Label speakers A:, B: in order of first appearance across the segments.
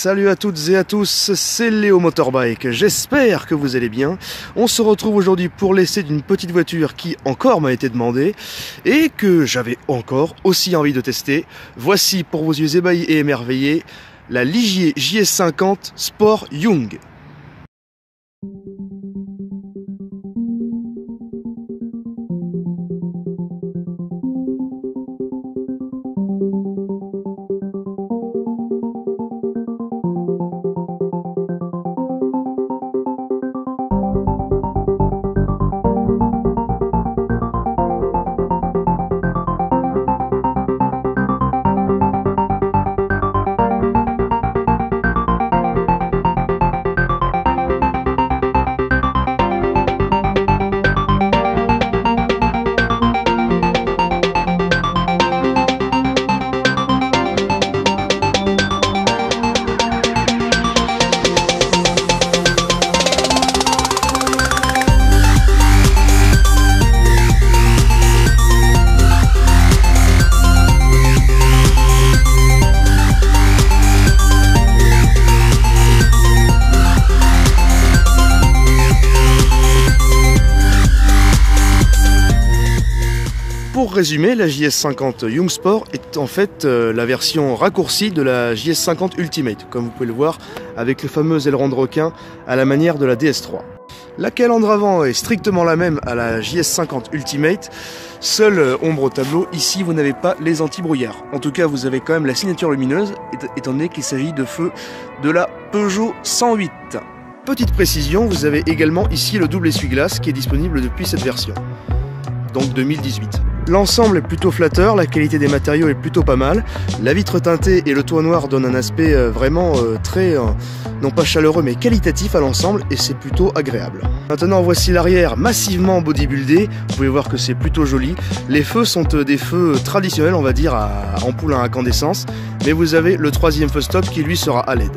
A: Salut à toutes et à tous, c'est Léo Motorbike, j'espère que vous allez bien. On se retrouve aujourd'hui pour l'essai d'une petite voiture qui encore m'a été demandée et que j'avais encore aussi envie de tester. Voici pour vos yeux ébahis et émerveillés la Ligier JS50 Sport Young. Pour résumer, la JS50 Young Sport est en fait la version raccourcie de la JS50 Ultimate, comme vous pouvez le voir avec le fameux aileron de requin à la manière de la DS3. La calandre avant est strictement la même à la JS50 Ultimate, seule ombre au tableau, ici vous n'avez pas les anti-brouillards. En tout cas vous avez quand même la signature lumineuse, étant donné qu'il s'agit de feux de la Peugeot 108. Petite précision, vous avez également ici le double essuie-glace qui est disponible depuis cette version, donc 2018. L'ensemble est plutôt flatteur, la qualité des matériaux est plutôt pas mal. La vitre teintée et le toit noir donnent un aspect vraiment très, non pas chaleureux, mais qualitatif à l'ensemble et c'est plutôt agréable. Maintenant voici l'arrière massivement bodybuildé, vous pouvez voir que c'est plutôt joli. Les feux sont des feux traditionnels, on va dire, à ampoule à incandescence, mais vous avez le troisième feu stop qui lui sera à LED.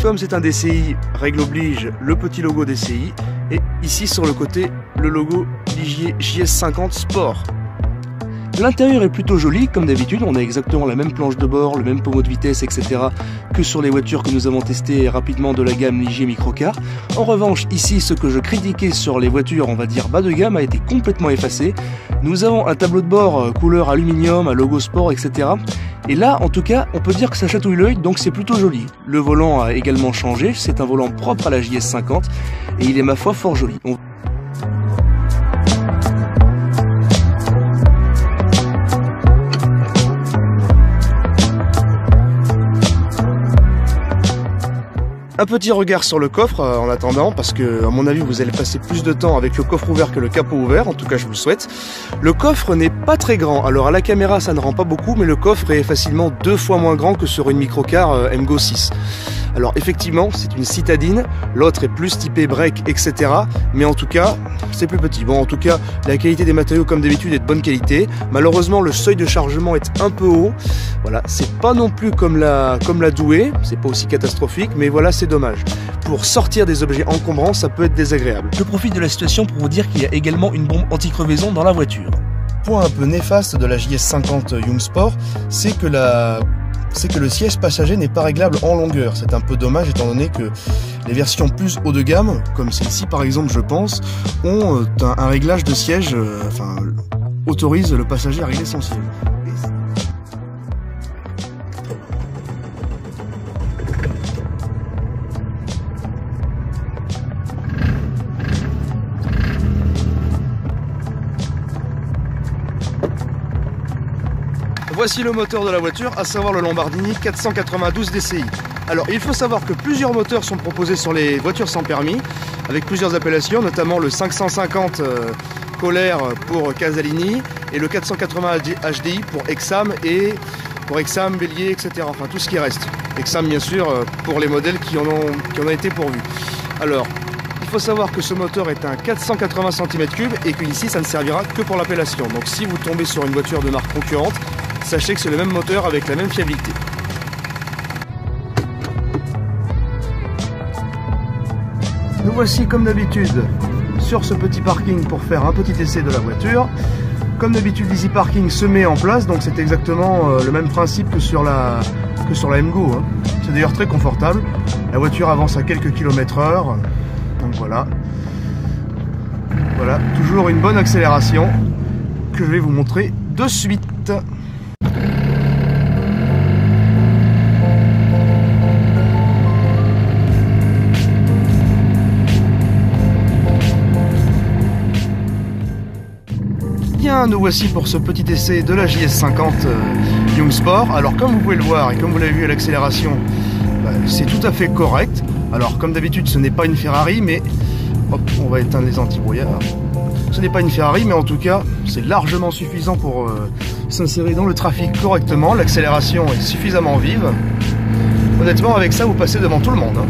A: Comme c'est un DCI, règle oblige, le petit logo DCI, et ici sur le côté, le logo Ligier JS50 Sport. L'intérieur est plutôt joli, comme d'habitude, on a exactement la même planche de bord, le même pommeau de vitesse, etc. que sur les voitures que nous avons testées rapidement de la gamme Ligier Microcar. En revanche, ici, ce que je critiquais sur les voitures, on va dire bas de gamme, a été complètement effacé. Nous avons un tableau de bord couleur aluminium, un logo sport, etc. Et là, en tout cas, on peut dire que ça chatouille l'œil, donc c'est plutôt joli. Le volant a également changé, c'est un volant propre à la JS50, et il est ma foi fort joli. Un petit regard sur le coffre en attendant, parce que à mon avis vous allez passer plus de temps avec le coffre ouvert que le capot ouvert, en tout cas je vous le souhaite. Le coffre n'est pas très grand, alors à la caméra ça ne rend pas beaucoup, mais le coffre est facilement 2 fois moins grand que sur une microcar MGO 6. Alors effectivement c'est une citadine, l'autre est plus typé break, etc. Mais en tout cas c'est plus petit. Bon, en tout cas la qualité des matériaux comme d'habitude est de bonne qualité. Malheureusement le seuil de chargement est un peu haut. Voilà, c'est pas non plus comme la Doué, c'est pas aussi catastrophique, mais voilà, c'est dommage. Pour sortir des objets encombrants, ça peut être désagréable. Je profite de la situation pour vous dire qu'il y a également une bombe anti-crevaison dans la voiture. Point un peu néfaste de la JS50 Young Sport, c'est que le siège passager n'est pas réglable en longueur. C'est un peu dommage étant donné que les versions plus haut de gamme, comme celle-ci par exemple je pense, ont un réglage de siège, autorise le passager à régler son siège. Voici le moteur de la voiture, à savoir le Lombardini 492 DCI. Alors il faut savoir que plusieurs moteurs sont proposés sur les voitures sans permis, avec plusieurs appellations, notamment le 550 Kohler pour Casalini et le 480 HDI pour Exam et pour Exam, Bélier, etc. Enfin tout ce qui reste. Exam bien sûr pour les modèles qui en ont été pourvus. Alors il faut savoir que ce moteur est un 480 cm3 et qu'ici ça ne servira que pour l'appellation. Donc si vous tombez sur une voiture de marque concurrente, sachez que c'est le même moteur avec la même fiabilité. Nous voici comme d'habitude sur ce petit parking pour faire un petit essai de la voiture. Comme d'habitude, l'Easy Parking se met en place, donc c'est exactement le même principe que sur la MGO. C'est d'ailleurs très confortable. La voiture avance à quelques km/h. Donc voilà. Voilà, toujours une bonne accélération que je vais vous montrer de suite. Bien, nous voici pour ce petit essai de la JS50 Young Sport. Alors comme vous pouvez le voir et comme vous l'avez vu à l'accélération, c'est tout à fait correct. Alors comme d'habitude ce n'est pas une Ferrari, mais hop, on va éteindre les anti-brouillards. Ce n'est pas une Ferrari, mais en tout cas c'est largement suffisant pour s'insérer dans le trafic correctement. L'accélération est suffisamment vive. Honnêtement avec ça vous passez devant tout le monde, hein.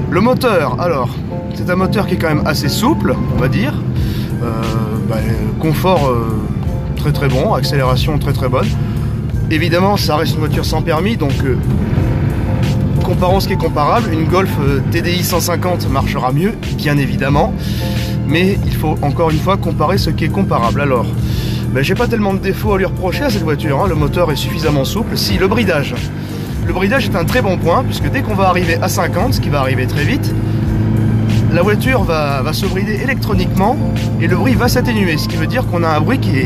A: Le moteur, alors, c'est un moteur qui est quand même assez souple, on va dire. Confort très très bon, accélération très très bonne. Évidemment, ça reste une voiture sans permis, donc comparons ce qui est comparable. Une Golf TDI 150 marchera mieux, bien évidemment. Mais il faut encore une fois comparer ce qui est comparable. Alors, j'ai pas tellement de défauts à lui reprocher à cette voiture, hein. Le moteur est suffisamment souple. Si, le bridage. Le bridage est un très bon point, puisque dès qu'on va arriver à 50, ce qui va arriver très vite, la voiture va se brider électroniquement et le bruit va s'atténuer, ce qui veut dire qu'on a un bruit qui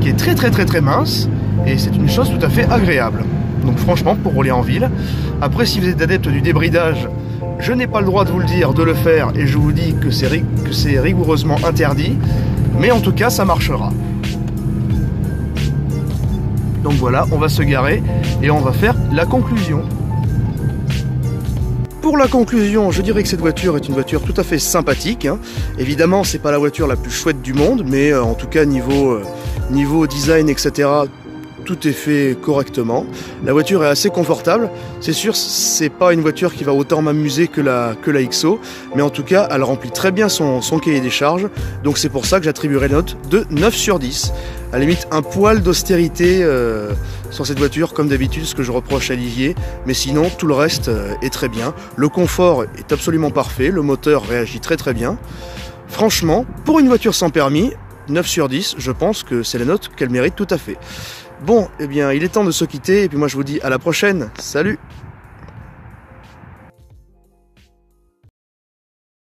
A: est très très très très mince, et c'est une chose tout à fait agréable. Donc franchement, pour rouler en ville. Après, si vous êtes adepte du débridage, je n'ai pas le droit de vous le dire, de le faire, et je vous dis que c'est rigoureusement interdit, mais en tout cas, ça marchera. Donc voilà, on va se garer et on va faire la conclusion. Pour la conclusion, je dirais que cette voiture est une voiture tout à fait sympathique, hein. Évidemment, c'est pas la voiture la plus chouette du monde, mais en tout cas niveau design, etc., tout est fait correctement. La voiture est assez confortable. C'est sûr, c'est pas une voiture qui va autant m'amuser que la XO, mais en tout cas, elle remplit très bien son cahier des charges. Donc c'est pour ça que j'attribuerai la note de 9 sur 10. À la limite, un poil d'austérité sur cette voiture, comme d'habitude, ce que je reproche à Ligier. Mais sinon, tout le reste est très bien. Le confort est absolument parfait. Le moteur réagit très très bien. Franchement, pour une voiture sans permis, 9 sur 10, je pense que c'est la note qu'elle mérite tout à fait. Bon, eh bien, il est temps de se quitter, et puis moi je vous dis à la prochaine. Salut!